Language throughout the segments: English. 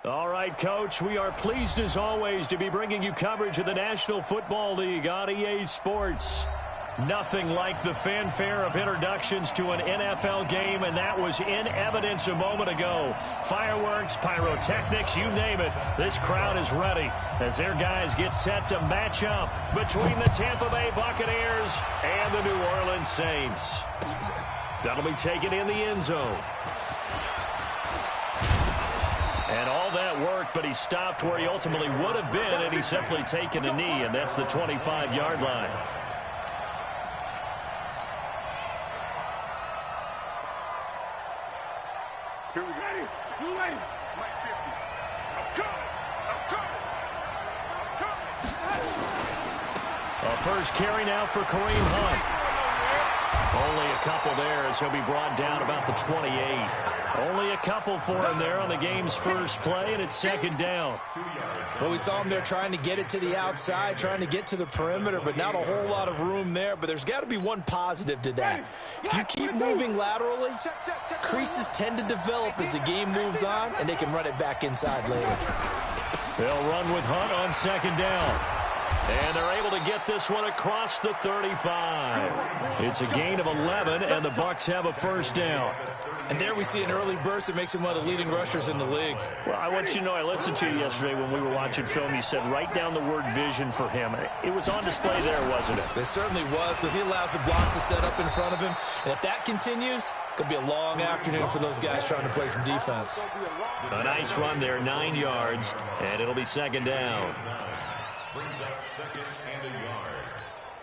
All right, Coach, we are pleased as always to be bringing you coverage of the National Football League on EA Sports. Nothing like the fanfare of introductions to an NFL game, and that was in evidence a moment ago. Fireworks, pyrotechnics, you name it. This crowd is ready as their guys get set to match up between the Tampa Bay Buccaneers and the New Orleans Saints. That'll be taken in the end zone. And all that work, but he stopped where he ultimately would have been, and he's simply taken a knee, and that's the 25-yard line. Here we go. Ready? You ready? Mike 50. I'm coming. A first carry now for Kareem Hunt. Only a couple there as he'll be brought down about the 28. Only a couple for him there on the game's first play, and it's second down. Well, we saw him there trying to get it to the outside, trying to get to the perimeter, but not a whole lot of room there. But there's got to be one positive to that. If you keep moving laterally, creases tend to develop as the game moves on, and they can run it back inside later. They'll run with Hunt on second down. And they're able to get this one across the 35. It's a gain of 11, and the Bucs have a first down. And there we see an early burst that makes him one of the leading rushers in the league. Well, I want you to know, I listened to you yesterday when we were watching film. You said write down the word vision for him. It was on display there, wasn't it? It certainly was, because he allows the blocks to set up in front of him. And if that continues, it could be a long afternoon for those guys trying to play some defense. A nice run there, 9 yards, and it'll be second down. Brings up second and a yard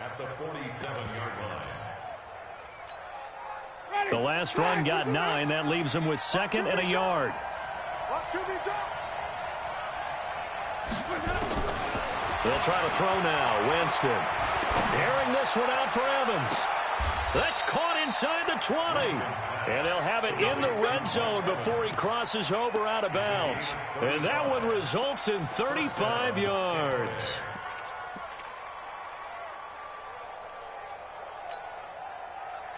at the 47-yard line. The last run got 9. That leaves him with second and a yard. They'll try to throw now. Winston airing this one out for Evans. That's caught inside the 20. And they'll have it in the red zone before he crosses over out of bounds. And that one results in 35 yards.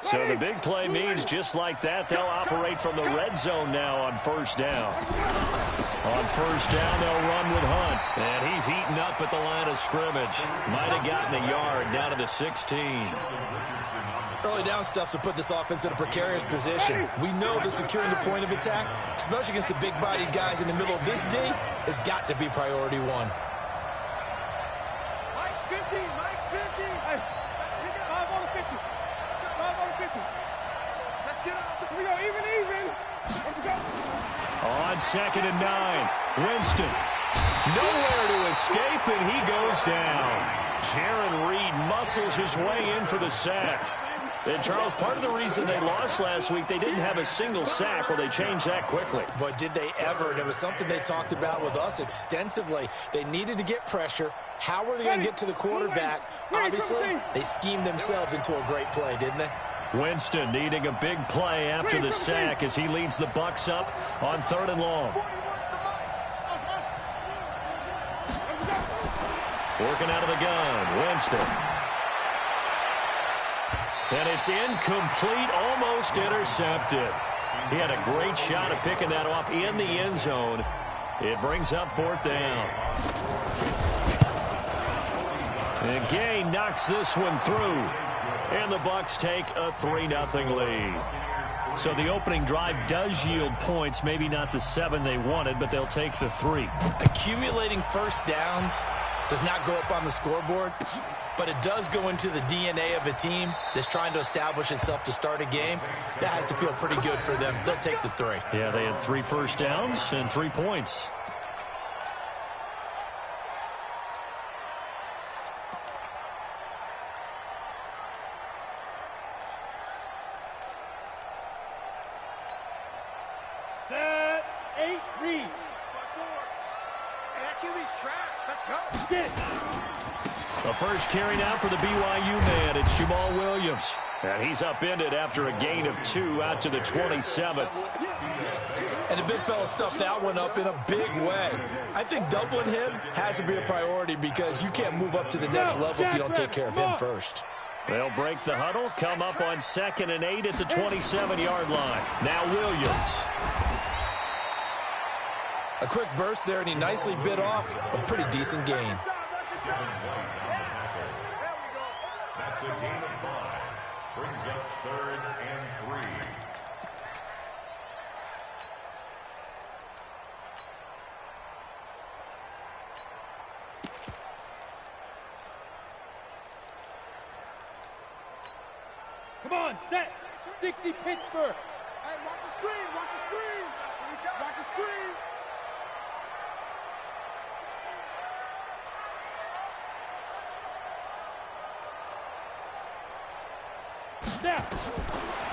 So the big play means just like that, they'll operate from the red zone now on first down. On first down, they'll run with Hunt. And he's heating up at the line of scrimmage. Might have gotten a yard down to the 16. Early down stuff to put this offense in a precarious position. We know that securing the point of attack, especially against the big-bodied guys in the middle of this D, has got to be priority one. Mike's 50. Mike's 50. Hey, he got 5 on the 50. 5 on the 50. Let's get out. We go even. Let's go. On second and 9, Winston. Nowhere to escape, and he goes down. Jaron Reed muscles his way in for the sack. And, Charles, part of the reason they lost last week, they didn't have a single sack. Well, they changed that quickly. But did they ever? And it was something they talked about with us extensively. They needed to get pressure. How were they going to get to the quarterback? Obviously, they schemed themselves into a great play, didn't they? Winston needing a big play after the sack as he leads the Bucs up on 3rd and long. Working out of the gun, Winston. And it's incomplete, almost intercepted. He had a great shot at picking that off in the end zone. It brings up 4th down. And Gay knocks this one through. And the Bucs take a 3-0 lead. So the opening drive does yield points, maybe not the 7 they wanted, but they'll take the 3. Accumulating first downs does not go up on the scoreboard, but it does go into the DNA of a team that's trying to establish itself to start a game. That has to feel pretty good for them. They'll take the 3. Yeah, they had 3 first downs and 3 points. Set, 8, read. Hey, QB's trash. Let's go. Get. The first carry now for the BYU man. It's Jamal Williams. And he's upended after a gain of 2 out to the 27. And the big fella stuffed that one up in a big way. I think doubling him has to be a priority because you can't move up to the next level if you don't take care of him first. They'll break the huddle, come up on 2nd and 8 at the 27-yard line. Now Williams. A quick burst there, and he nicely bit off a pretty decent gain. That's a gain of 5. Brings up 3rd and 3. Come on, set. 60 Pittsburgh. Hey, watch the screen, watch the screen. Watch the screen. Now.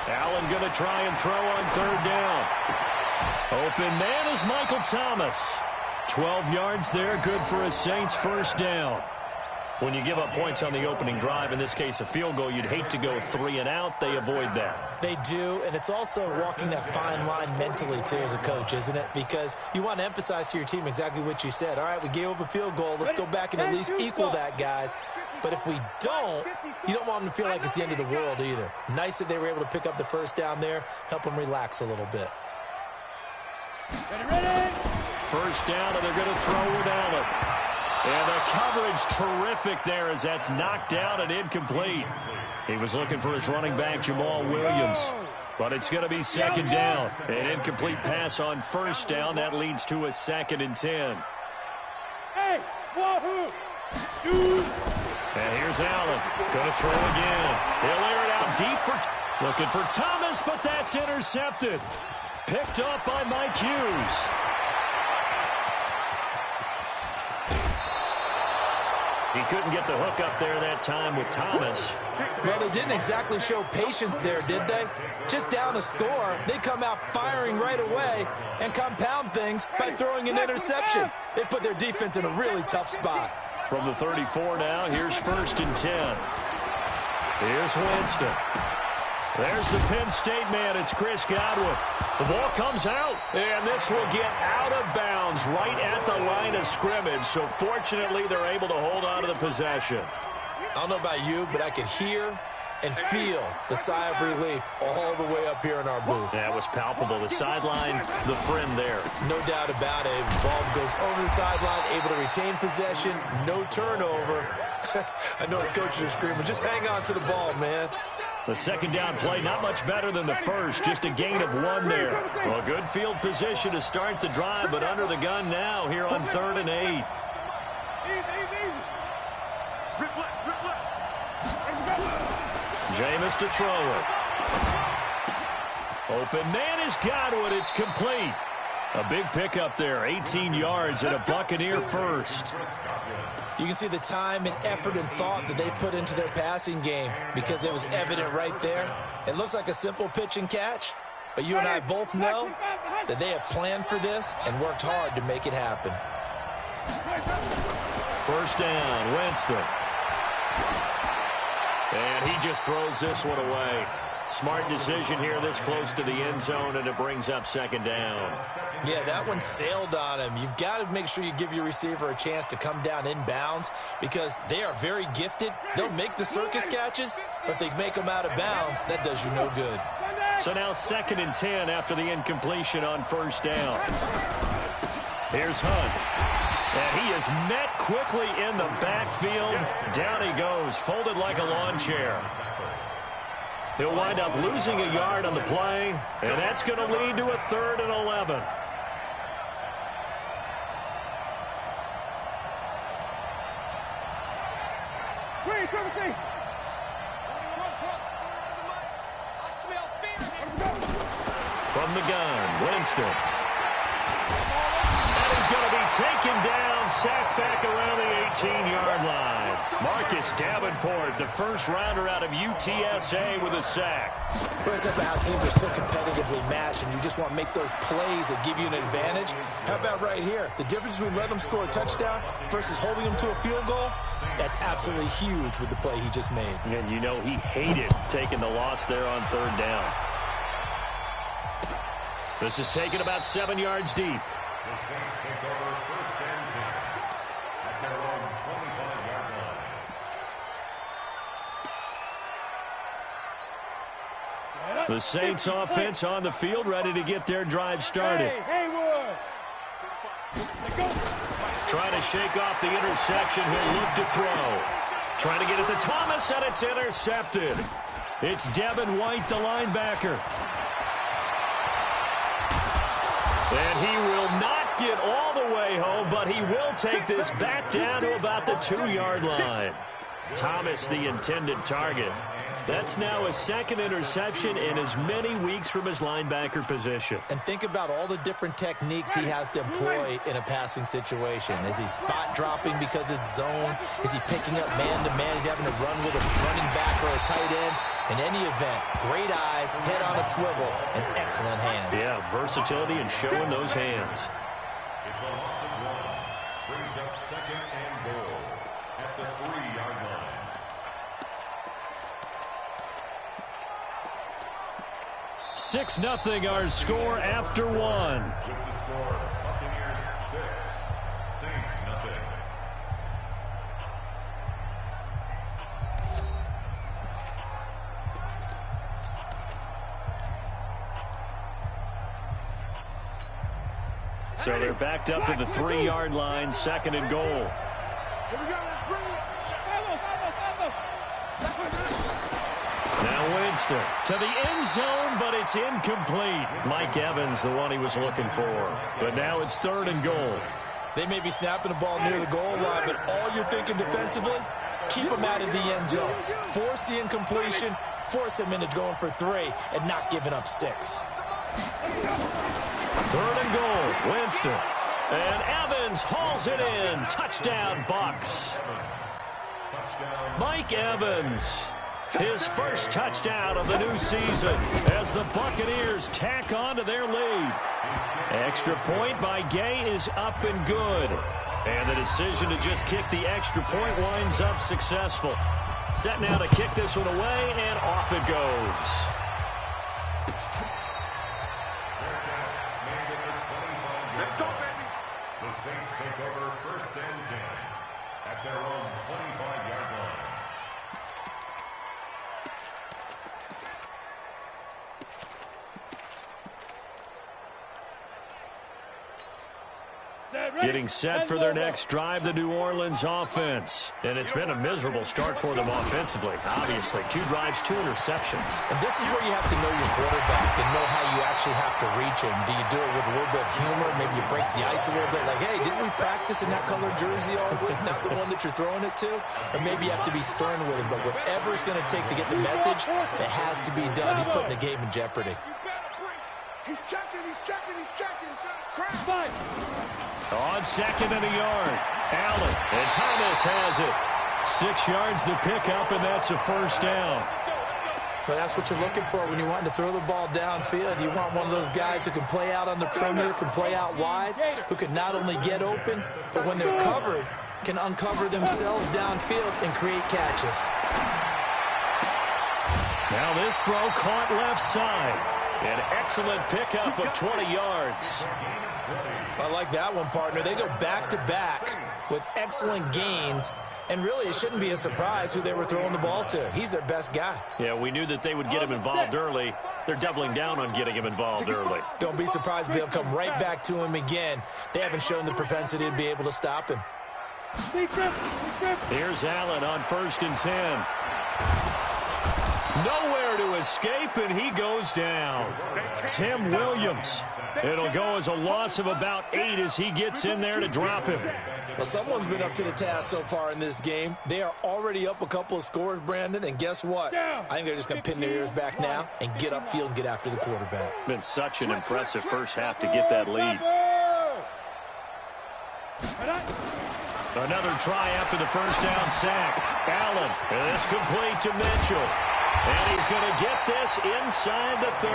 Allen going to try and throw on 3rd down. Open man is Michael Thomas. 12 yards there, good for a Saints first down. When you give up points on the opening drive, in this case a field goal, you'd hate to go 3 and out. They avoid that. They do, and it's also walking that fine line mentally, too, as a coach, isn't it? Because you want to emphasize to your team exactly what you said. All right, we gave up a field goal. Let's go back and at least equal that, guys. But if we don't, you don't want them to feel like it's the end of the world either. Nice that they were able to pick up the first down there, help them relax a little bit. Ready? First down, and they're going to throw with Allen. And the coverage terrific there as that's knocked down and incomplete. He was looking for his running back, Jamal Williams. But it's going to be 2nd down. An incomplete pass on 1st down. That leads to a 2nd and 10. Hey, wahoo! Shoot! And here's Allen. Going to throw again. He'll air it out deep for... Looking for Thomas, but that's intercepted. Picked up by Mike Hughes. He couldn't get the hook up there that time with Thomas. Well, they didn't exactly show patience there, did they? Just down a score, they come out firing right away and compound things by throwing an interception. They put their defense in a really tough spot. From the 34 now, here's 1st and 10. Here's Winston. There's the Penn State man. It's Chris Godwin. The ball comes out, and this will get out of bounds right at the line of scrimmage. So fortunately, they're able to hold on to the possession. I don't know about you, but I could hear and feel the sigh of relief all the way up here in our booth. That was palpable. The sideline, the friend there. No doubt about it. The ball goes over the sideline, able to retain possession, no turnover. I know his coaches are screaming, just hang on to the ball, man. The 2nd down play, not much better than the first, just a gain of 1 there. Well, good field position to start the drive, but under the gun now here on 3rd and 8. Easy. Rip left. Jameis to throw it. Open man is Godwin. It's complete. A big pickup there, 18 yards and a Buccaneer first. You can see the time and effort and thought that they put into their passing game because it was evident right there. It looks like a simple pitch and catch, but you and I both know that they have planned for this and worked hard to make it happen. First down, Winston. And he just throws this one away. Smart decision here this close to the end zone, and it brings up 2nd down. Yeah, that one sailed on him. You've got to make sure you give your receiver a chance to come down inbounds because they are very gifted. They'll make the circus catches, but if they make them out of bounds, that does you no good. So now 2nd and 10 after the incompletion on 1st down. Here's Hunt. And he is met quickly in the backfield. Down he goes, folded like a lawn chair. He'll wind up losing a yard on the play, and that's going to lead to a 3rd and 11. From the gun, Winston. And he's going to be taken down, sacked back around the 18-yard line. Marcus Davenport, the first rounder out of UTSA with a sack. Well, it's about how teams are so competitively matched, and you just want to make those plays that give you an advantage. How about right here? The difference between letting them score a touchdown versus holding them to a field goal, that's absolutely huge with the play he just made. And you know he hated taking the loss there on 3rd down. This is taken about 7 yards deep. The Saints take over 1st and 10 at their own 25-yard line. The Saints offense on the field, ready to get their drive started. Haywood. Trying to shake off the interception. He'll look to throw. Trying to get it to Thomas, and it's intercepted. It's Devin White, the linebacker. And he will not get all the way home, but he will take this back down to about the 2-yard line. Thomas, the intended target. That's now his second interception in as many weeks from his linebacker position. And think about all the different techniques he has to employ in a passing situation. Is he spot dropping because it's zone? Is he picking up man-to-man? Is he having to run with a running back or a tight end? In any event, great eyes, head on a swivel, and excellent hands. Yeah, versatility and showing those hands. It's a loss of 1. Brings up second and goal at the 3-yard line. 6-0 our score after 1. With the score, Buccaneers 6, Saints nothing. So they're backed up to the 3-yard line, second and goal. Here we go, let's bring it. Now Winston to the end zone, but it's incomplete. Mike Evans, the one he was looking for. But now it's third and goal. They may be snapping the ball near the goal line, but all you're thinking defensively, keep them out of the end zone. Force the incompletion, force them into going for 3, and not giving up 6. Third and goal, Winston. And Evans hauls it in. Touchdown, Bucs. Mike Evans, his first touchdown of the new season as the Buccaneers tack on to their lead. Extra point by Gay is up and good. And the decision to just kick the extra point winds up successful. Set now to kick this one away, and off it goes. Let's go, baby. The Saints take over first and 10 at their own 25-yard line. Getting set for their next drive, the New Orleans offense. And it's been a miserable start for them offensively. Obviously, 2 drives, 2 interceptions. And this is where you have to know your quarterback and know how you actually have to reach him. Do you do it with a little bit of humor? Maybe you break the ice a little bit. Like, hey, didn't we practice in that colored jersey all week? Not the one that you're throwing it to? Or maybe you have to be stern with him. But whatever it's going to take to get the message, it has to be done. He's putting the game in jeopardy. He's checking, he's checking, he's checking. Crack. On second and a yard, Allen, and Thomas has it. 6 yards the pickup, and that's a first down. But that's what you're looking for when you want to throw the ball downfield. You want one of those guys who can play out on the perimeter, can play out wide, who can not only get open, but when they're covered, can uncover themselves downfield and create catches. Now this throw caught left side. An excellent pickup of 20 yards. I like that one, partner. They go back-to-back with excellent gains. And really, it shouldn't be a surprise who they were throwing the ball to. He's their best guy. Yeah, we knew that they would get him involved early. They're doubling down on getting him involved early. Don't be surprised if they'll come right back to him again. They haven't shown the propensity to be able to stop him. Here's Allen on first and 10. Nowhere to escape, and he goes down. Tim Williams. It'll go as a loss of about 8 as he gets in there to drop him. Well, someone's been up to the task so far in this game. They are already up a couple of scores, Brandon, and guess what? I think they're just going to pin their ears back now and get upfield and get after the quarterback. Been such an impressive first half to get that lead. Another try after the first down sack. Allen, and it's complete to Mitchell. And he's going to get this inside the 30.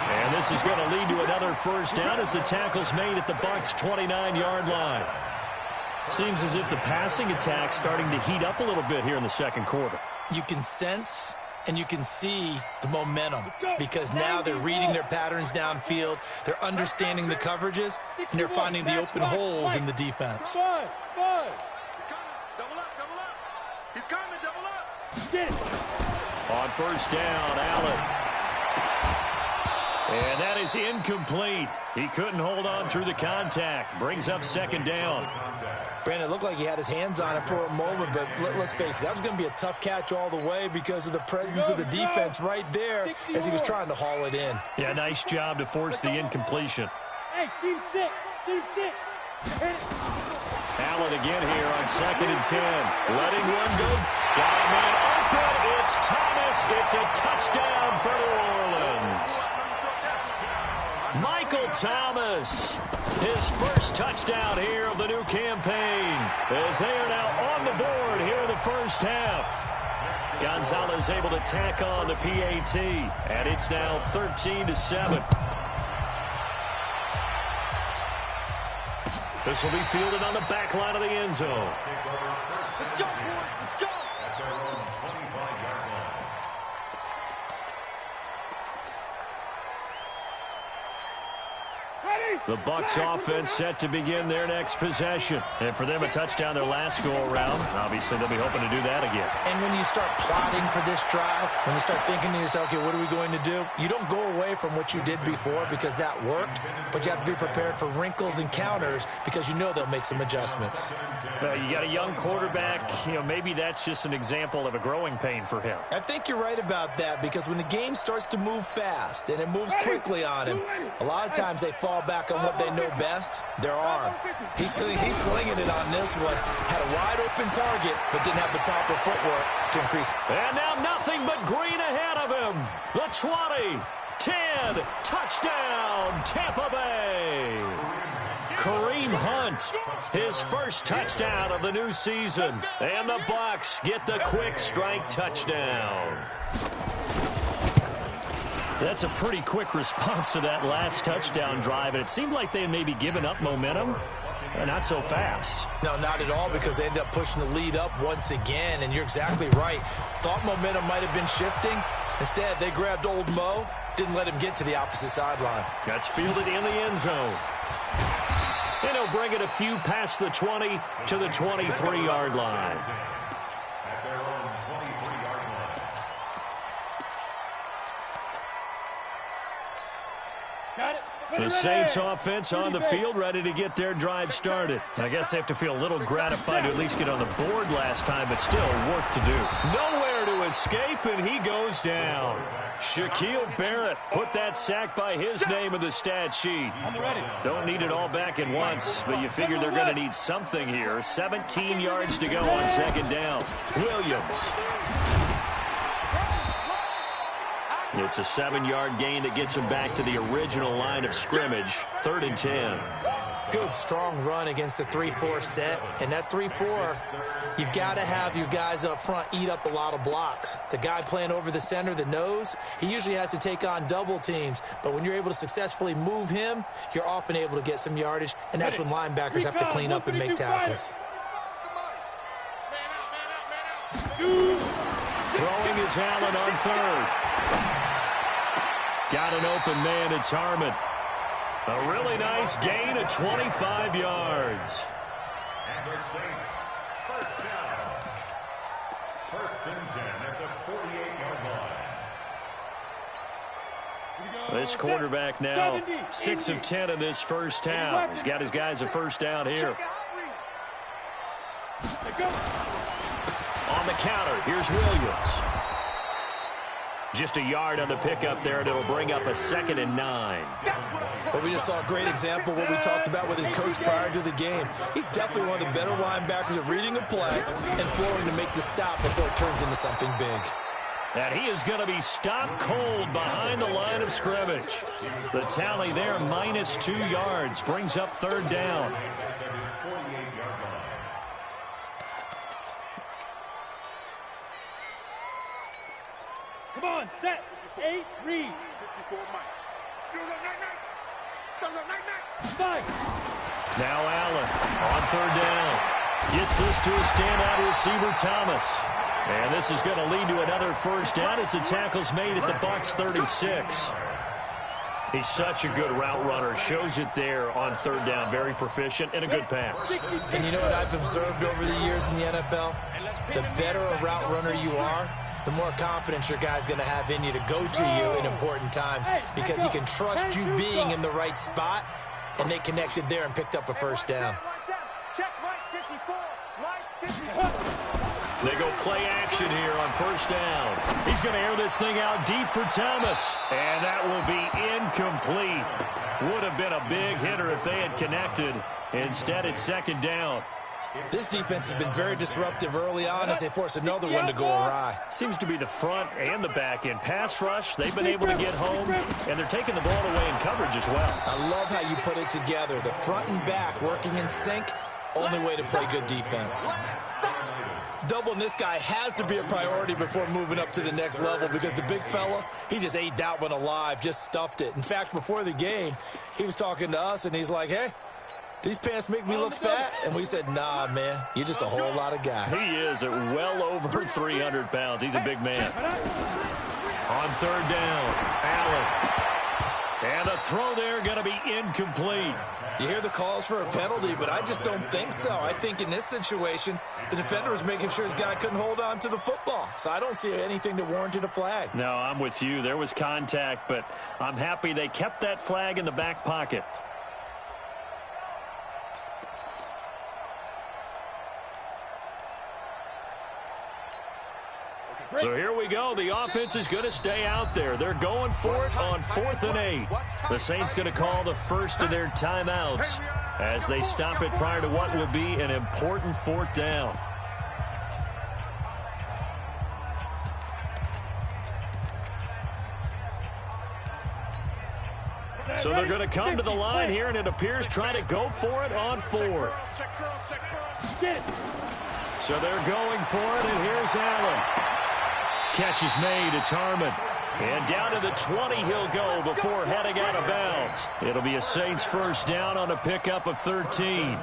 And this is going to lead to another first down as the tackle's made at the Bucs' 29-yard line. Seems as if the passing attack's starting to heat up a little bit here in the second quarter. You can sense and you can see the momentum because now they're reading their patterns downfield, they're understanding the coverages, and they're finding the open holes in the defense. Double up. He's coming, double up. Get it. On first down, Allen. And that is is incomplete. He couldn't hold on through the contact. Brings up second down. Brandon, it looked like he had his hands on it for a moment, but let's face it, that was going to be a tough catch all the way because of the presence of the defense right there as he was trying to haul it in. Yeah, nice job to force the incompletion. Hey, Steve 6. Steve 6. Allen again here on 2nd and 10. Letting one go. Got a man open. It's Thomas. It's a touchdown for New Orleans. Michael Thomas, his first touchdown here of the new campaign, as they are now on the board here in the first half. Gonzalez able to tack on the PAT, and it's now 13-7. This will be fielded on the back line of the end zone. Let's go, boy. Let's go. The Bucs offense set to begin their next possession. And for them, a touchdown their last go-around. Obviously, they'll be hoping to do that again. And when you start plotting for this drive, when you start thinking to yourself, okay, what are we going to do? You don't go away from what you did before because that worked, but you have to be prepared for wrinkles and counters because you know they'll make some adjustments. Well, you got a young quarterback. Maybe that's just an example of a growing pain for him. I think you're right about that because when the game starts to move fast and it moves quickly on him, a lot of times they fall back on what they know best, their arm. He's slinging it on this one. Had a wide open target, but didn't have the proper footwork to increase. And now nothing but green ahead of him. The 20, 10, touchdown, Tampa Bay. Kareem Hunt, his first touchdown of the new season. And the Bucs get the quick strike touchdown. That's a pretty quick response to that last touchdown drive, and it seemed like they had maybe given up momentum. Not so fast. No, not at all, because they ended up pushing the lead up once again, and you're exactly right. Thought momentum might have been shifting. Instead, they grabbed old Mo, didn't let him get to the opposite sideline. That's fielded in the end zone. And he'll bring it a few past the 20 to the 23-yard line. The Saints offense on the field, ready to get their drive started. I guess they have to feel a little gratified to at least get on the board last time, but still work to do. Nowhere to escape, and he goes down. Shaquille Barrett put that sack by his name in the stat sheet. Don't need it all back at once, but you figure they're going to need something here. 17 yards to go on second down. Williams. It's a 7-yard gain that gets him back to the original line of scrimmage. 3rd and 10. Good, strong run against the 3-4 set. And that 3-4, you've got to have your guys up front eat up a lot of blocks. The guy playing over the center, the nose, he usually has to take on double teams. But when you're able to successfully move him, you're often able to get some yardage. And that's when linebackers have to clean up and make tackles. Throwing is Allen on 3rd. Got an open man, it's Harmon. A really nice gain of 25 yards. And the Saints, first down. 1st and 10 at the 48-yard line. This quarterback now 6 of 10 in this first half. He's got his guys a first down here. On the counter, here's Williams. Just a yard on the pickup there, and it'll bring up a 2nd and 9. Well, we just saw a great example of what we talked about with his coach prior to the game. He's definitely one of the better linebackers at reading a play and flowing to make the stop before it turns into something big. And he is going to be stopped cold behind the line of scrimmage. The tally there, -2 yards, brings up 3rd down. Come on, set. 8, read. 5. Now Allen on 3rd down. Gets this to a standout receiver, Thomas. And this is going to lead to another first down as the tackle's made at the Bucs 36. He's such a good route runner. Shows it there on 3rd down. Very proficient and a good pass. And you know what I've observed over the years in the NFL? The better a route runner you are, the more confidence your guy's going to have in you to go to you in important times because he can trust you being in the right spot, and they connected there and picked up a first down. They go play action here on first down. He's going to air this thing out deep for Thomas, and that will be incomplete. Would have been a big hitter if they had connected. Instead, it's second down. This defense has been very disruptive early on as they force another one to go awry. Seems to be the front and the back end. Pass rush, they've been able to get home, and they're taking the ball away in coverage as well. I love how you put it together. The front and back working in sync, only way to play good defense. Doubling this guy has to be a priority before moving up to the next level because the big fella, he just ate that one alive, just stuffed it. In fact, before the game, he was talking to us, and he's like, hey, these pants make me look fat? And we said, nah, man, you're just a whole lot of guy. He is at well over 300 pounds. He's a big man. On third down, Allen. And the throw there going to be incomplete. You hear the calls for a penalty, but I just don't think so. I think in this situation, the defender was making sure his guy couldn't hold on to the football. So I don't see anything that warranted a flag. No, I'm with you. There was contact, but I'm happy they kept that flag in the back pocket. So here we go. The offense is going to stay out there. They're going for it on 4th and 8. The Saints going to call the first of their timeouts as they stop it prior to what will be an important 4th down. So they're going to come to the line here, and it appears trying to go for it on 4th. So they're going for it, and here's Allen. Catch is made. It's Harmon. And down to the 20 he'll go before heading out of bounds. It'll be a Saints first down on a pickup of 13.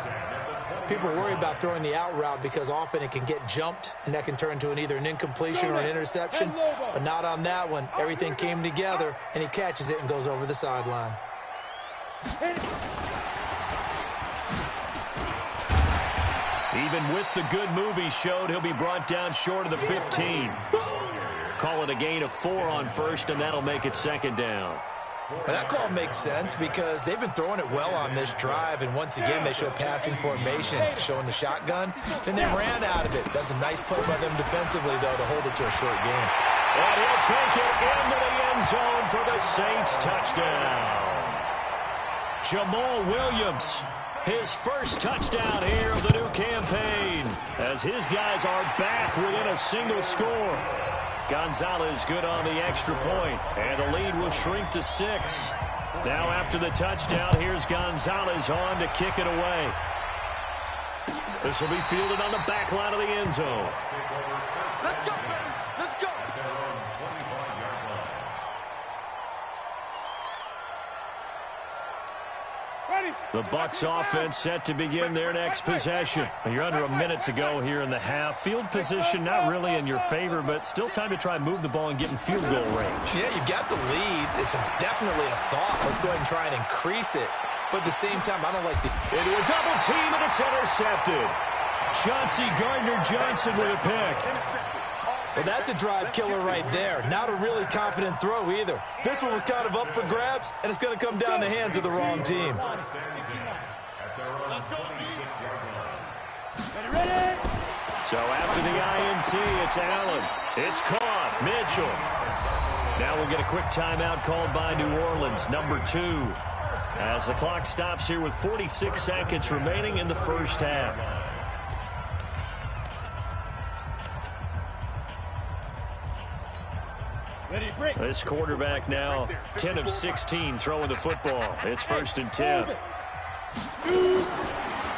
People worry about throwing the out route because often it can get jumped, and that can turn into either an incompletion or an interception. But not on that one. Everything came together, and he catches it and goes over the sideline. Even with the good move he showed, he'll be brought down short of the 15. Call it a gain of 4 on first, and that'll make it second down. Well, that call makes sense because they've been throwing it well on this drive, and once again they show passing formation, showing the shotgun. Then they ran out of it. That's a nice play by them defensively, though, to hold it to a short game. And he'll take it into the end zone for the Saints touchdown. Jamal Williams, his first touchdown here of the new campaign, as his guys are back within a single score. Gonzalez good on the extra point, and the lead will shrink to 6. Now after the touchdown, here's Gonzalez on to kick it away. This will be fielded on the back line of the end zone. Let's go, baby. Let's go. The Bucs offense set to begin their next possession. You're under a minute to go here in the half. Field position not really in your favor, but still time to try and move the ball and get in field goal range. Yeah, you've got the lead. It's definitely a thought. Let's go ahead and try and increase it. But at the same time, I don't like the... Into a double team, and it's intercepted. Chauncey Gardner-Johnson with a pick. Well, that's a drive killer right there. Not a really confident throw either. This one was kind of up for grabs, and it's going to come down the hands of the wrong team. So after the INT, it's Allen. It's caught. Mitchell. Now we'll get a quick timeout called by New Orleans, number 2. As the clock stops here with 46 seconds remaining in the first half. This quarterback now 10 of 16 throwing the football. It's 1st and 10.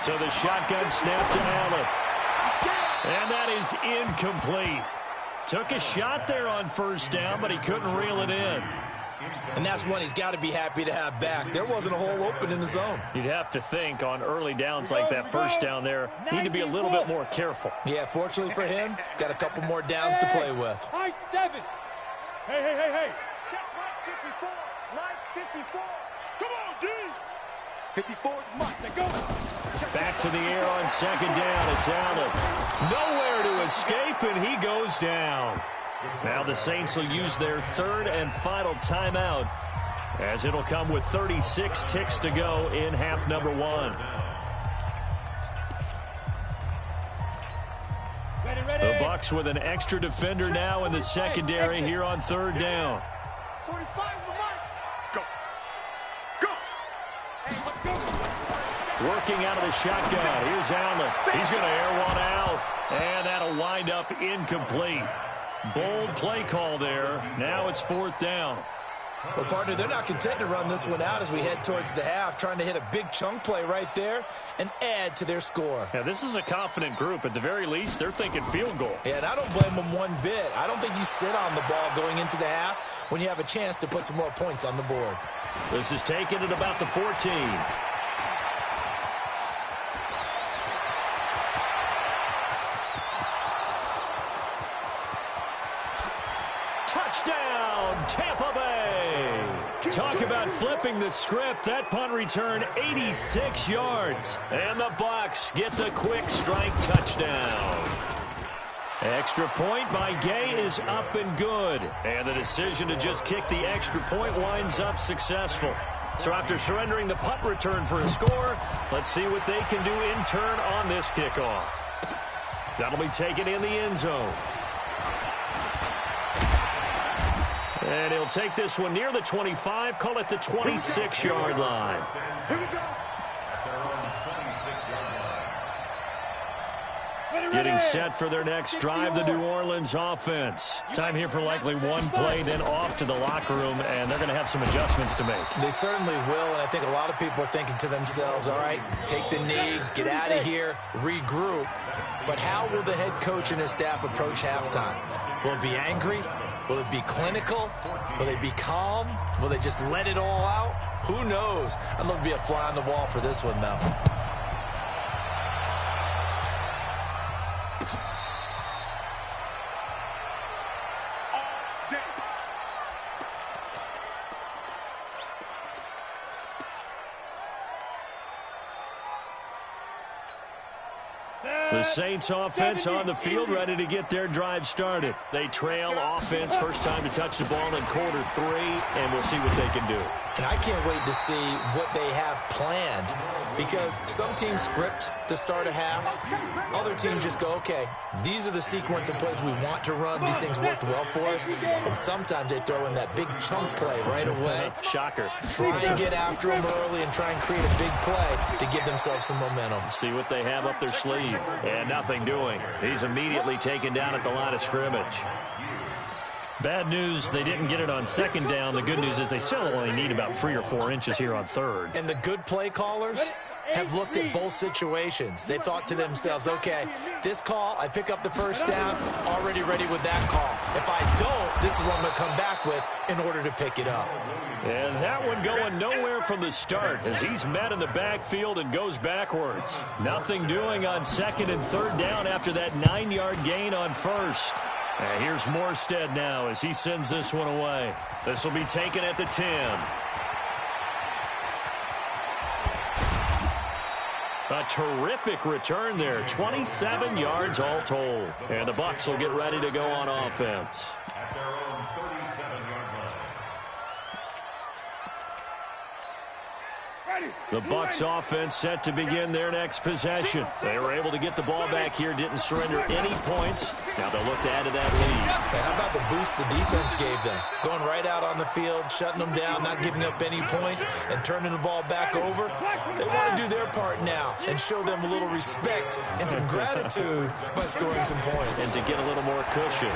So the shotgun snap to Allen. And that is incomplete. Took a shot there on first down, but he couldn't reel it in. And that's one he's got to be happy to have back. There wasn't a hole open in the zone. You'd have to think on early downs like that first down there, need to be a little bit more careful. Yeah, fortunately for him, got a couple more downs to play with. High 7. Hey. Check right 54. Line 54. Come on, D. 54 Mike. Go. Back to the air on second down. It's Allen. Nowhere to escape, and he goes down. Now the Saints will use their third and final timeout, as it'll come with 36 ticks to go in half number 1. The Bucs with an extra defender now in the secondary here on third down. 45 is the mark. Go. Go. Working out of the shotgun. Here's Allen. He's going to air one out, and that'll wind up incomplete. Bold play call there. Now it's fourth down. Well, partner, they're not content to run this one out as we head towards the half, trying to hit a big chunk play right there and add to their score. Yeah, this is a confident group. At the very least, they're thinking field goal. Yeah, and I don't blame them one bit. I don't think you sit on the ball going into the half when you have a chance to put some more points on the board. This is taken at about the 14. Touchdown, Tampa Bay. Talk about flipping the script. That punt return 86 yards. And the Bucs get the quick strike touchdown. Extra point by Gay is up and good. And the decision to just kick the extra point winds up successful. So after surrendering the punt return for a score, let's see what they can do in turn on this kickoff. That'll be taken in the end zone. And he'll take this one near the 25, call it the 26-yard line. Here we go. Getting set for their next drive, the New Orleans offense. Time here for likely one play, then off to the locker room, and they're going to have some adjustments to make. They certainly will, and I think a lot of people are thinking to themselves, all right, take the knee, get out of here, regroup. But how will the head coach and his staff approach halftime? Will it be angry? Will it be clinical? Will they be calm? Will they just let it all out? Who knows? I'd love to be a fly on the wall for this one, though. The Saints offense on the field, ready to get their drive started. They trail offense, first time to touch the ball in quarter 3, and we'll see what they can do. And I can't wait to see what they have planned, because some teams script to start a half. Other teams just go, okay, these are the sequence of plays we want to run. These things worked well for us. And sometimes they throw in that big chunk play right away. Shocker. Try and get after them early and try and create a big play to give themselves some momentum. See what they have up their sleeve. And nothing doing. He's immediately taken down at the line of scrimmage. Bad news, they didn't get it on second down. The good news is they still only need about 3 or 4 inches here on third. And the good play callers have looked at both situations. They thought to themselves, okay, this call, I pick up the first down, already ready with that call. If I don't, this is what I'm going to come back with in order to pick it up. And that one going nowhere from the start as he's met in the backfield and goes backwards. Nothing doing on second and third down after that 9-yard gain on first. And here's Morstead now as he sends this one away. This will be taken at the 10. A terrific return there. 27 yards all told. And the Bucs will get ready to go on offense. At their own 37-yard line. The Bucs offense set to begin their next possession. They were able to get the ball back here, didn't surrender any points. Now they'll look to add to that lead. Yeah, how about the boost the defense gave them? Going right out on the field, shutting them down, not giving up any points, and turning the ball back over. They want to do their part now and show them a little respect and some gratitude by scoring some points. And to get a little more cushion.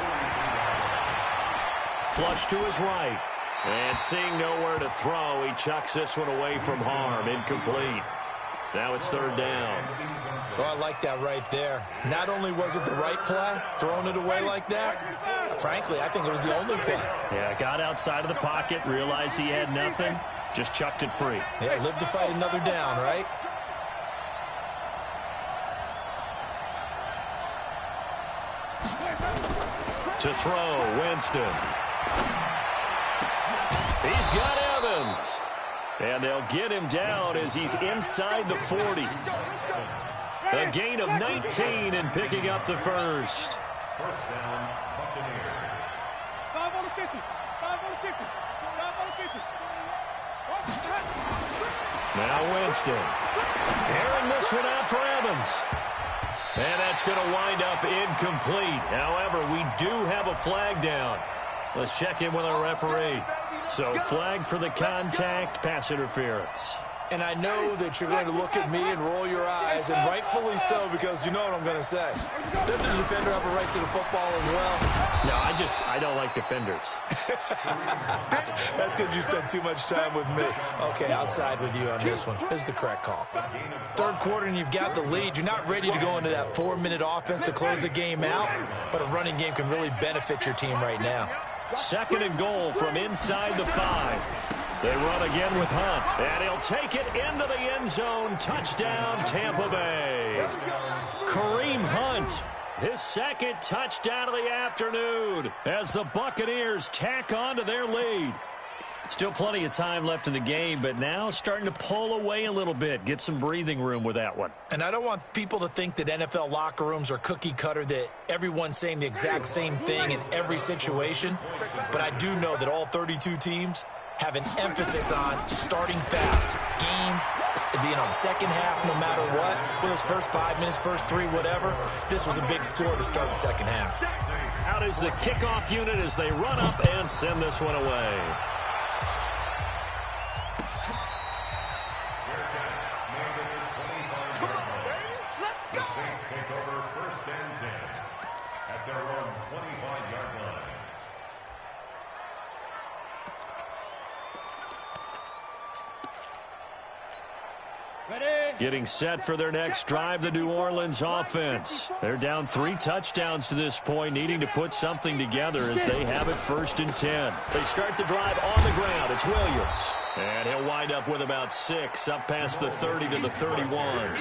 Flush to his right. And seeing nowhere to throw, he chucks this one away from harm. Incomplete. Now it's third down. Oh, I like that right there. Not only was it the right play, throwing it away like that, frankly, I think it was the only play. Yeah, got outside of the pocket, realized he had nothing, just chucked it free. Yeah, live to fight another down, right? To throw, Winston. He's got Evans. And they'll get him down as he's inside the 40. A gain of 19 and picking up the first. First down, Buccaneers. 50. 5 on the 50. 5 on the 50. Now Winston. Airing this one out for Evans. And that's going to wind up incomplete. However, we do have a flag down. Let's check in with our referee. So flag for the contact, pass interference. And I know that you're going to look at me and roll your eyes, and rightfully so, because you know what I'm going to say. Doesn't the defender have a right to the football as well? No, I don't like defenders. That's because you spent too much time with me. Okay, I'll side with you on this one. This is the correct call. Third quarter and you've got the lead. You're not ready to go into that 4-minute offense to close the game out, but a running game can really benefit your team right now. Second and goal from inside the 5. They run again with Hunt, and he'll take it into the end zone. Touchdown, Tampa Bay. Kareem Hunt, his second touchdown of the afternoon as the Buccaneers tack on to their lead. Still plenty of time left in the game, but now starting to pull away a little bit, get some breathing room with that one. And I don't want people to think that NFL locker rooms are cookie cutter, that everyone's saying the exact same thing in every situation. But I do know that all 32 teams have an emphasis on starting fast. The second half, no matter what, whether it's first 5 minutes, first 3, whatever, this was a big score to start the second half. Out is the kickoff unit as they run up and send this one away. The Saints take over first and 10 at their own 25-yard line. Getting set for their next drive, the New Orleans offense. They're down 3 touchdowns to this point, needing to put something together as they have it first and 10. They start the drive on the ground. It's Williams. And he'll wind up with about 6, up past the 30 to the 31.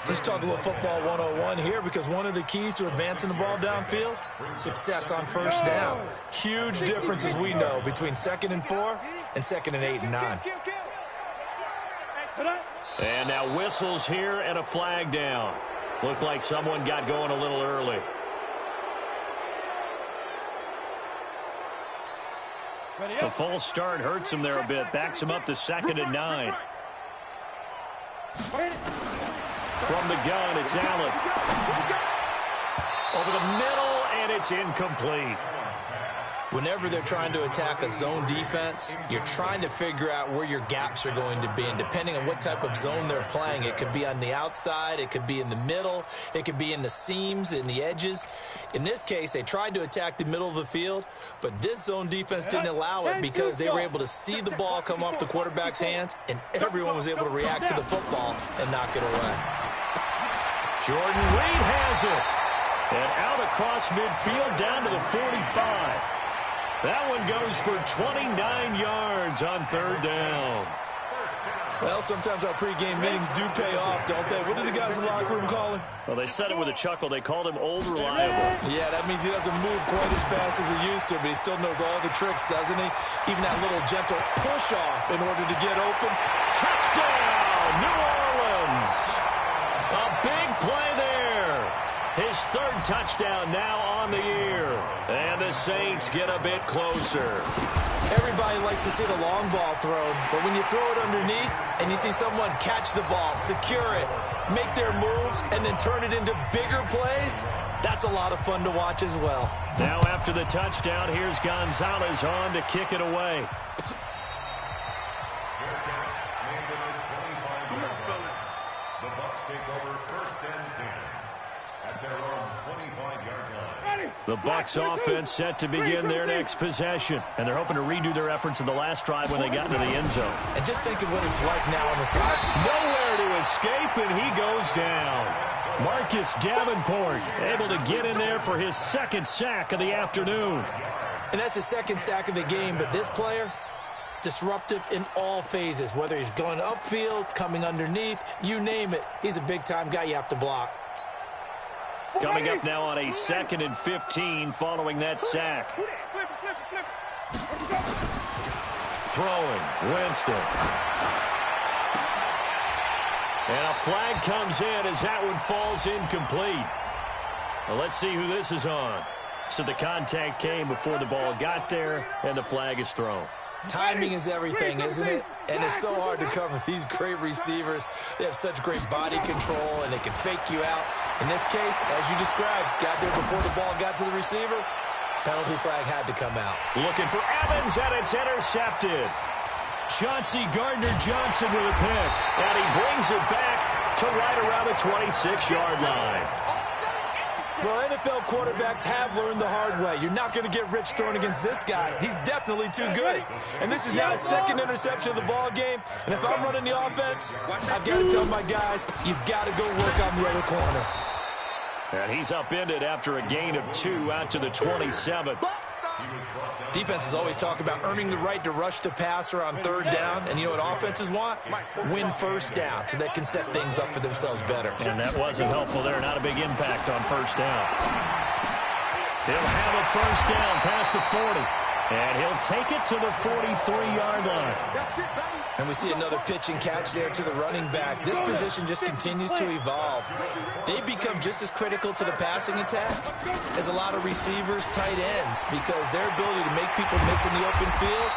Let's talk a little football 101 here, because one of the keys to advancing the ball downfield, success on first down. Huge difference, as we know, between 2nd and 4 and 2nd and 8 and 9. And now whistles here and a flag down. Looked like someone got going a little early. The false start hurts him there a bit. Backs him up to 2nd and 9. From the gun, it's Allen. Over the middle, and it's incomplete. Whenever they're trying to attack a zone defense, you're trying to figure out where your gaps are going to be. And depending on what type of zone they're playing, it could be on the outside, it could be in the middle, it could be in the seams, in the edges. In this case, they tried to attack the middle of the field, but this zone defense didn't allow it because they were able to see the ball come off the quarterback's hands, and everyone was able to react to the football and knock it away. Jordan Reed has it. And out across midfield down to the 45. That one goes for 29 yards on 3rd down. Well, sometimes our pregame meetings do pay off, don't they? What do the guys in the locker room call him? Well, they said it with a chuckle. They called him Old Reliable. Yeah, that means he doesn't move quite as fast as he used to, but he still knows all the tricks, doesn't he? Even that little gentle push-off in order to get open. Touchdown, New Orleans. A big play there. His 3rd touchdown now on the year. And the Saints get a bit closer. Everybody likes to see the long ball thrown, but when you throw it underneath and you see someone catch the ball, secure it, make their moves, and then turn it into bigger plays, that's a lot of fun to watch as well. Now after the touchdown, here's Gonzalez on to kick it away. The Bucs take over first and 10 at their own 25-yard line. The Bucs offense set to begin their next possession, and they're hoping to redo their efforts in the last drive when they got into the end zone. And just think of what it's like now on the side. Nowhere to escape, and he goes down. Marcus Davenport able to get in there for his 2nd sack of the afternoon. And that's his 2nd sack of the game, but this player, disruptive in all phases, whether he's going upfield, coming underneath, you name it. He's a big-time guy you have to block. Coming up now on a 2nd and 15 following that sack. Throwing, Winston. And a flag comes in as that one falls incomplete. Well, let's see who this is on. So the contact came before the ball got there, and the flag is thrown. Timing is everything, isn't it? And it's so hard to cover these great receivers. They have such great body control, and they can fake you out. In this case, as you described, got there before the ball got to the receiver. Penalty flag had to come out. Looking for Evans, and it's intercepted. Chauncey Gardner-Johnson with a pick, and he brings it back to right around the 26-yard line. Well, NFL quarterbacks have learned the hard way. You're not going to get rich throwing against this guy. He's definitely too good. And this is now his second interception of the ball game. And if I'm running the offense, I've got to tell my guys, you've got to go work on the other corner. And he's upended after a gain of 2 out to the 27. Defenses always talk about earning the right to rush the passer on third down. And you know what offenses want? Win first down so they can set things up for themselves better. And that wasn't helpful there. Not a big impact on first down. He'll have a first down past the 40. And he'll take it to the 43-yard line. And we see another pitch and catch there to the running back. This position just continues to evolve. They've become just as critical to the passing attack as a lot of receivers, tight ends, because their ability to make people miss in the open field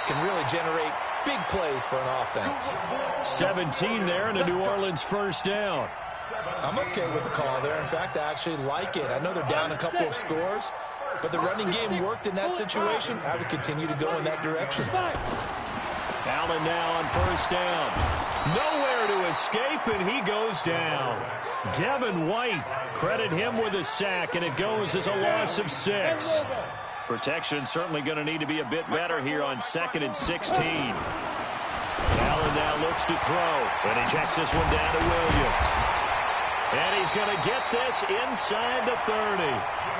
can really generate big plays for an offense. 17 there and a New Orleans first down. I'm okay with the call there. In fact, I actually like it. I know they're down a couple of scores, but the running game worked in that situation. I would continue to go in that direction. Allen now on first down. Nowhere to escape, and he goes down. Devin White, credit him with a sack, and it goes as a loss of 6. Protection certainly going to need to be a bit better here on 2nd and 16. Allen now looks to throw, and he checks this one down to Williams. And he's going to get this inside the 30.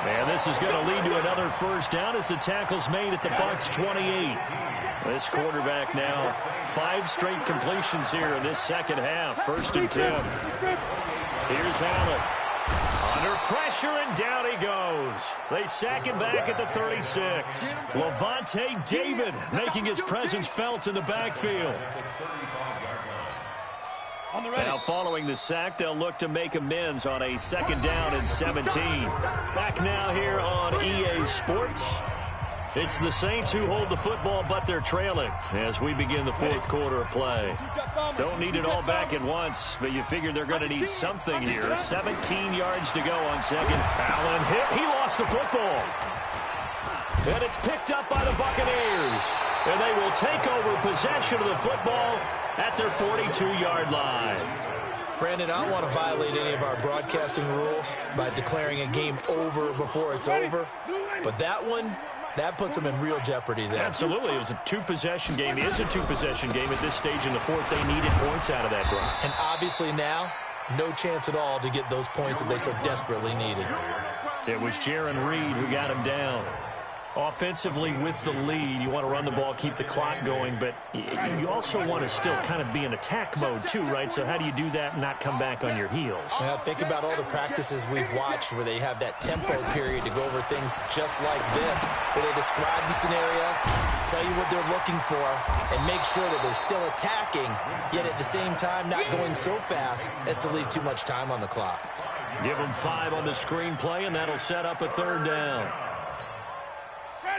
And this is going to lead to another first down as the tackle's made at the Bucs 28. This quarterback now 5 straight completions here in this second half. 1st and 10. Here's Allen. Under pressure, and down he goes. They sack him back at the 36. Levante David making his presence felt in the backfield. Now following the sack, they'll look to make amends on a 2nd down and 17. Back now here on EA Sports. It's the Saints who hold the football, but they're trailing as we begin the 4th quarter of play. Don't need it all back at once, but you figure they're going to need something here. 17 yards to go on 2nd. Allen hit. He lost the football. And it's picked up by the Buccaneers. And they will take over possession of the football at their 42-yard line. Brandon, I don't want to violate any of our broadcasting rules by declaring a game over before it's over. But that one, that puts them in real jeopardy there. Absolutely. It was a 2-possession game. It is a 2-possession game at this stage in the 4th. They needed points out of that drive. And obviously now, no chance at all to get those points that they so desperately needed. It was Jaron Reed who got him down. Offensively with the lead, you want to run the ball, keep the clock going, but you also want to still kind of be in attack mode too, right? So how do you do that and not come back on your heels? Well, think about all the practices we've watched where they have that tempo period to go over things just like this, where they describe the scenario, tell you what they're looking for, and make sure that they're still attacking, yet at the same time not going so fast as to leave too much time on the clock. Give them 5 on the screenplay, and that'll set up a 3rd down.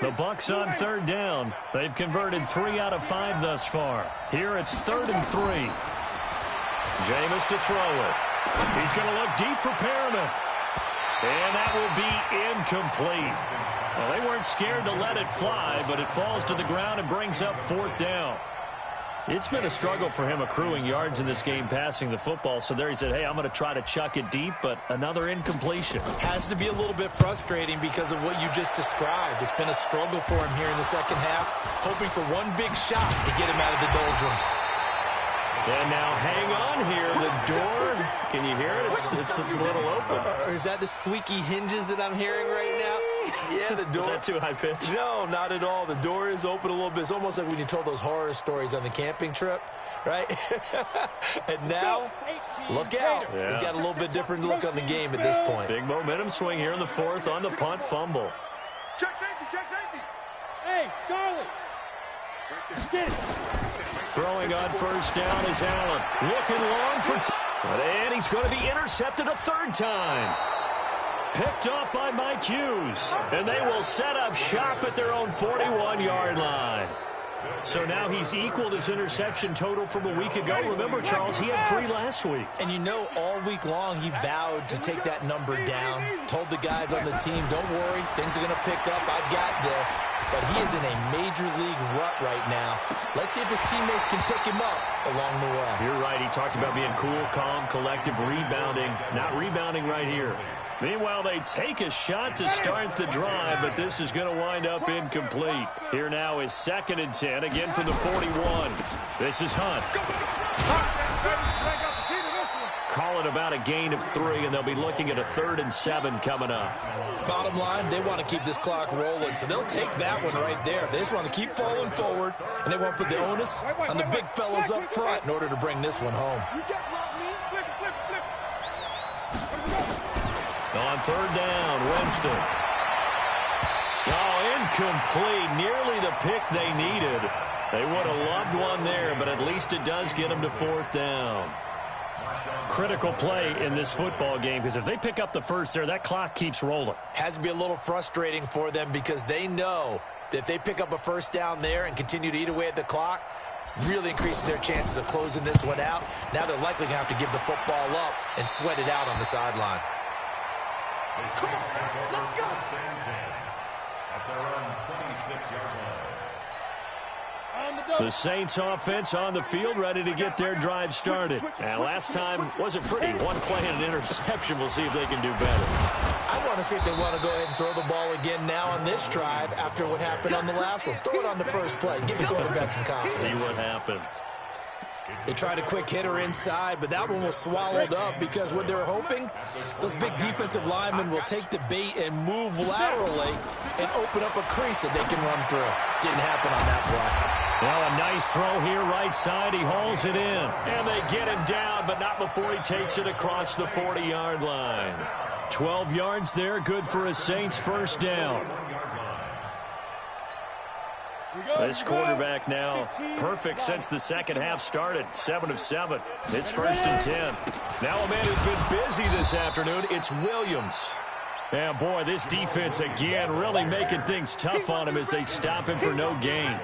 The Bucs on 3rd down. They've converted 3 out of 5 thus far. Here it's 3rd and 3. Jameis to throw it. He's going to look deep for Perriman. And that will be incomplete. Well, they weren't scared to let it fly, but it falls to the ground and brings up 4th down. It's been a struggle for him accruing yards in this game passing the football. So there he said, hey, I'm going to try to chuck it deep, but another incompletion. Has to be a little bit frustrating because of what you just described. It's been a struggle for him here in the second half, hoping for one big shot to get him out of the doldrums. And now hang on here. The door, can you hear it? It's a little open. Or is that the squeaky hinges that I'm hearing right now? Yeah, the door. Is that too high pitch? No, not at all. The door is open a little bit. It's almost like when you told those horror stories on the camping trip, right? And now, look out. Yeah. We've got a little bit different look on the game at this point. Big momentum swing here in the 4th on the punt fumble. Check safety, check safety. Hey, Charlie. Get it. Throwing on 1st down is Allen. Looking long for and he's going to be intercepted a 3rd time. Picked off by Mike Hughes. And they will set up shop at their own 41-yard line. So now he's equaled his interception total from a week ago. Remember, Charles, he had 3 last week. And you know, all week long he vowed to take that number down. Told the guys on the team, don't worry, things are going to pick up. I've got this. But he is in a major league rut right now. Let's see if his teammates can pick him up along the way. You're right. He talked about being cool, calm, collective, rebounding. Not rebounding right here. Meanwhile, they take a shot to start the drive, but this is going to wind up incomplete. Here now is 2nd and 10, again from the 41. This is Hunt. Call it about a gain of 3, and they'll be looking at a 3rd and 7 coming up. Bottom line, they want to keep this clock rolling, so they'll take that one right there. They just want to keep falling forward, and they want to put the onus on the big fellas up front in order to bring this one home. On 3rd down, Winston. Oh, incomplete. Nearly the pick they needed. They would have loved one there, but at least it does get them to 4th down. Critical play in this football game, because if they pick up the first there, that clock keeps rolling. Has to be a little frustrating for them because they know that if they pick up a 1st down there and continue to eat away at the clock, really increases their chances of closing this one out. Now they're likely going to have to give the football up and sweat it out on the sideline. Come on, let's go. At their own 26-yard line. The Saints offense on the field, ready to get their drive started. And last time wasn't pretty. One play and an interception. We'll see if they can do better. I want to see if they want to go ahead and throw the ball again now on this drive after what happened on the last one. Throw it on the first play. Give the quarterback some confidence. See what happens. They tried a quick hitter inside, but that one was swallowed up because what they're hoping, those big defensive linemen will take the bait and move laterally and open up a crease that they can run through. Didn't happen on that play. Well, a nice throw here right side. He hauls it in. And they get him down, but not before he takes it across the 40-yard line. 12 yards there, good for a Saints 1st down. This quarterback now perfect since the second half started. 7 of 7. It's 1st and 10. Now a man who's been busy this afternoon. It's Williams. And boy, this defense again really making things tough on him as they stop him for no gain.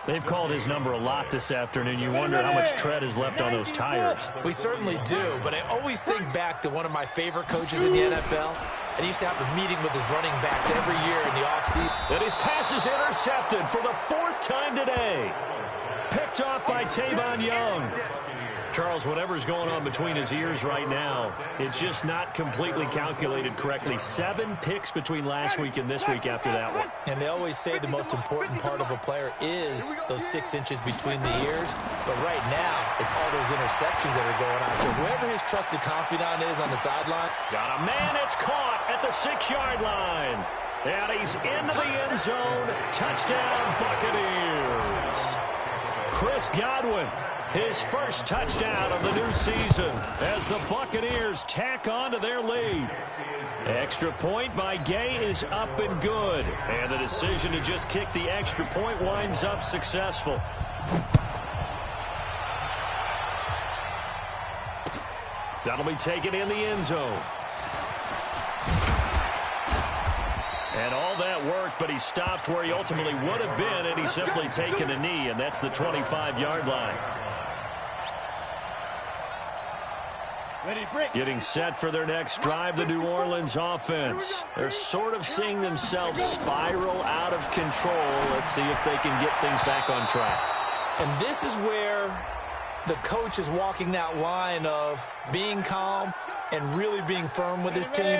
They've called his number a lot this afternoon. You wonder how much tread is left on those tires. We certainly do, but I always think back to one of my favorite coaches in the NFL. And he used to have a meeting with his running backs every year in the offseason. And his pass is intercepted for the 4th time today. Picked off by Tavon Young. Charles, whatever's going on between his ears right now, it's just not completely calculated correctly. 7 picks between last week and this week after that one. And they always say the most important part of a player is those 6 inches between the ears. But right now, it's all those interceptions that are going on. So whoever his trusted confidant is on the sideline. Got a man, it's caught at the 6-yard line. And he's into the end zone. Touchdown, Buccaneers. Chris Godwin. His first touchdown of the new season as the Buccaneers tack on to their lead. Extra point by Gay is up and good. And the decision to just kick the extra point winds up successful. That'll be taken in the end zone. And all that worked, but he stopped where he ultimately would have been, and he's simply taken a knee, and that's the 25-yard line. Getting set for their next drive, the New Orleans offense. They're sort of seeing themselves spiral out of control. Let's see if they can get things back on track. And this is where the coach is walking that line of being calm and really being firm with his team.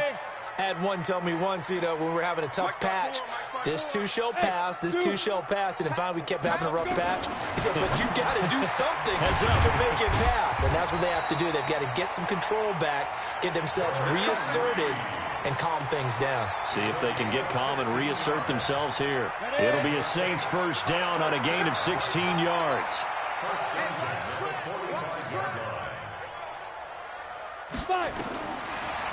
I had one tell me once, when we were having a tough patch, this too shall pass, this too shall pass. And finally we kept having a rough patch. He said, but you got to do something to make it pass. And that's what they have to do. They've got to get some control back, get themselves reasserted, and calm things down. See if they can get calm and reassert themselves here. It'll be a Saints 1st down on a gain of 16 yards.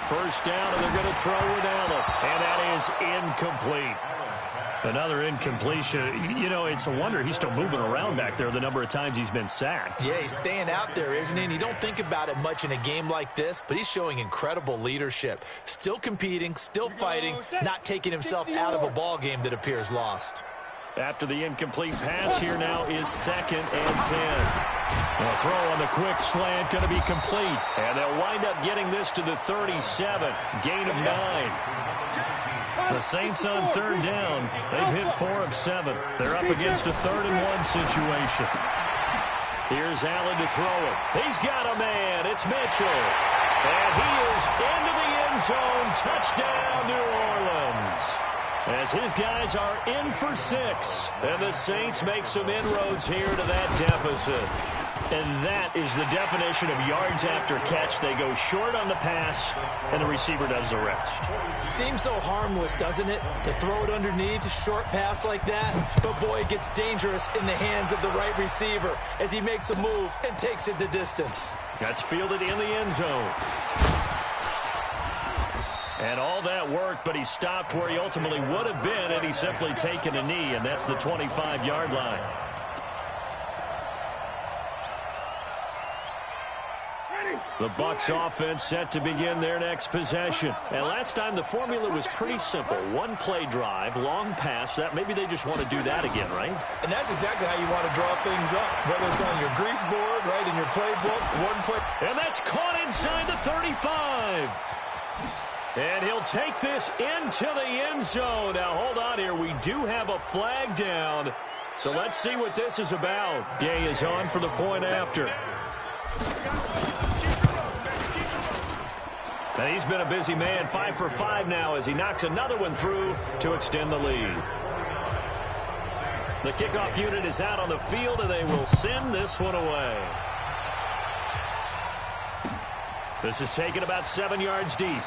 First down, and they're going to throw with Allen. And that is incomplete. Another incompletion. You know, it's a wonder he's still moving around back there the number of times he's been sacked. Yeah, he's staying out there, isn't he? And you don't think about it much in a game like this, but he's showing incredible leadership. Still competing, still fighting, not taking himself out of a ball game that appears lost. After the incomplete pass, here now is 2nd and 10. The throw on the quick slant going to be complete. And they'll wind up getting this to the 37. Gain of 9. The Saints on 3rd down. They've hit 4 of 7. They're up against a 3rd and 1 situation. Here's Allen to throw it. He's got a man. It's Mitchell. And he is into the end zone. Touchdown, New Orleans. As his guys are in for 6. And the Saints make some inroads here to that deficit. And that is the definition of yards after catch. They go short on the pass, and the receiver does the rest. Seems so harmless, doesn't it? To throw it underneath, a short pass like that. But, boy, it gets dangerous in the hands of the right receiver as he makes a move and takes it the distance. That's fielded in the end zone. And all that work, but he stopped where he ultimately would have been, and he's simply taken a knee, and that's the 25-yard line. The Bucs offense set to begin their next possession. And last time the formula was pretty simple. One play drive, long pass. That maybe they just want to do that again, right? And that's exactly how you want to draw things up. Whether it's on your grease board, right, in your playbook, one play. And that's caught inside the 35. And he'll take this into the end zone. Now, hold on here. We do have a flag down. So let's see what this is about. Gay is on for the point after. And he's been a busy man, 5 for 5 now as he knocks another one through to extend the lead. The kickoff unit is out on the field, and they will send this one away. This is taken about 7 yards deep.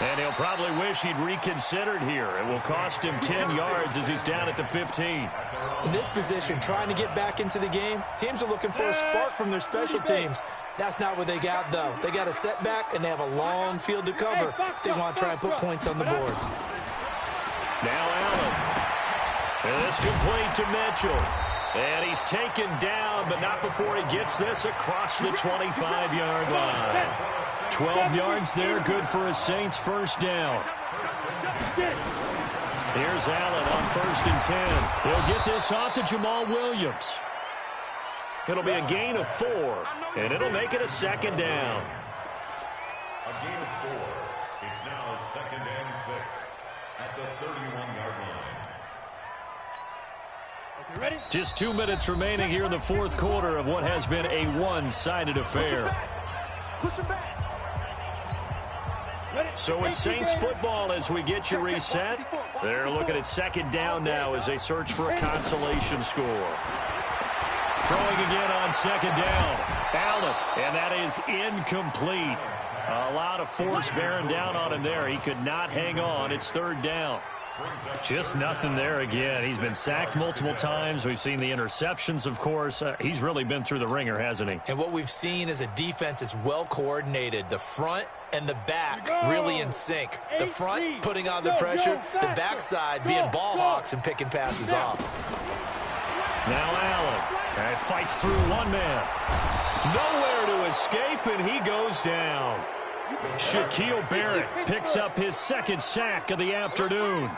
And he'll probably wish he'd reconsidered here. It will cost him 10 yards as he's down at the 15. In this position, trying to get back into the game, teams are looking for a spark from their special teams. That's not what they got, though. They got a setback, and they have a long field to cover if they want to try and put points on the board. Now Allen. And this complete to Mitchell. And he's taken down, but not before he gets this across the 25-yard line. 12 yards there, good for a Saints first down. Here's Allen on 1st and 10. He'll get this off to Jamal Williams. It'll be a gain of 4, and it'll make it a 2nd down. A gain of 4. It's now 2nd and 6 at the 31-yard line. Ready? Just 2 minutes remaining here in the 4th quarter of what has been a one-sided affair. Push him back. So it's Saints football as we get you reset. They're looking at 2nd down now as they search for a consolation score. Throwing again on 2nd down. Allen, and that is incomplete. A lot of force bearing down on him there. He could not hang on. It's 3rd down. Just nothing there again. He's been sacked multiple times. We've seen the interceptions, of course. He's really been through the ringer, hasn't he? And what we've seen is a defense that's well coordinated. The front and the back really in sync. The front putting on the pressure, the backside being ball hawks and picking passes off. Now Allen. And fights through one man. Nowhere to escape, and he goes down. Shaquille Barrett picks up his 2nd sack of the afternoon.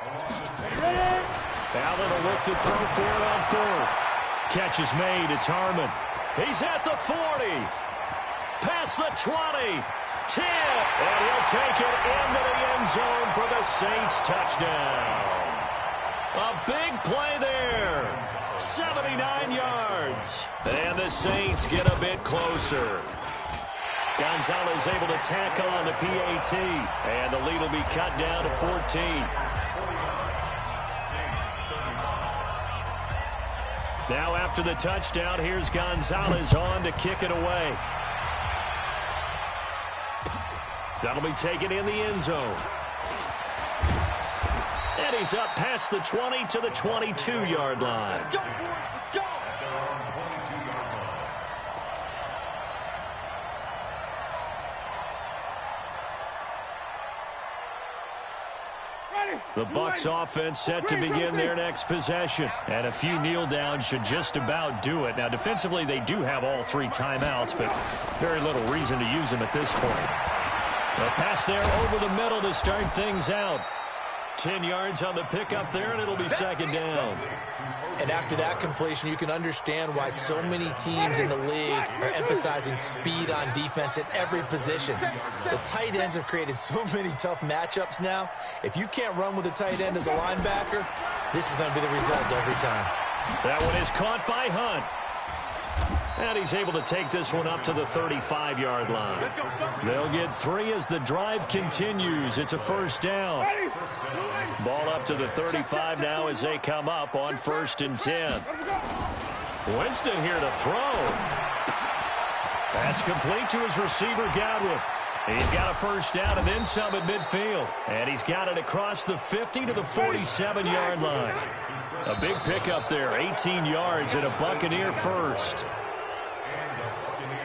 Allen will look to throw for it on 4th. Catch is made. It's Harmon. He's at the 40. Past the 20. 10. And he'll take it into the end zone for the Saints touchdown. A big play there. 79 yards. And the Saints get a bit closer. Gonzalez able to tack on the PAT. And the lead will be cut down to 14. Now after the touchdown, here's Gonzalez on to kick it away. That'll be taken in the end zone. And he's up past the 20 to the 22-yard line. Let's go, boys. Let's go. Ready? The Bucs offense set to begin their next possession. And a few kneel downs should just about do it. Now, defensively, they do have all 3 timeouts, but very little reason to use them at this point. The pass there over the middle to start things out. 10 yards on the pickup there, and it'll be second down. And after that completion, you can understand why so many teams in the league are emphasizing speed on defense at every position. The tight ends have created so many tough matchups now. If you can't run with a tight end as a linebacker, this is going to be the result every time. That one is caught by Hunt. And he's able to take this one up to the 35-yard line. They'll get 3 as the drive continues. It's a first down. Ball up to the 35 now as they come up on 1st and 10. Winston here to throw. That's complete to his receiver, Godwin. He's got a first down and then some at midfield. And he's got it across the 50 to the 47-yard line. A big pickup there, 18 yards and a Buccaneer first.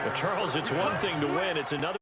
But Charles, it's one thing to win. It's another.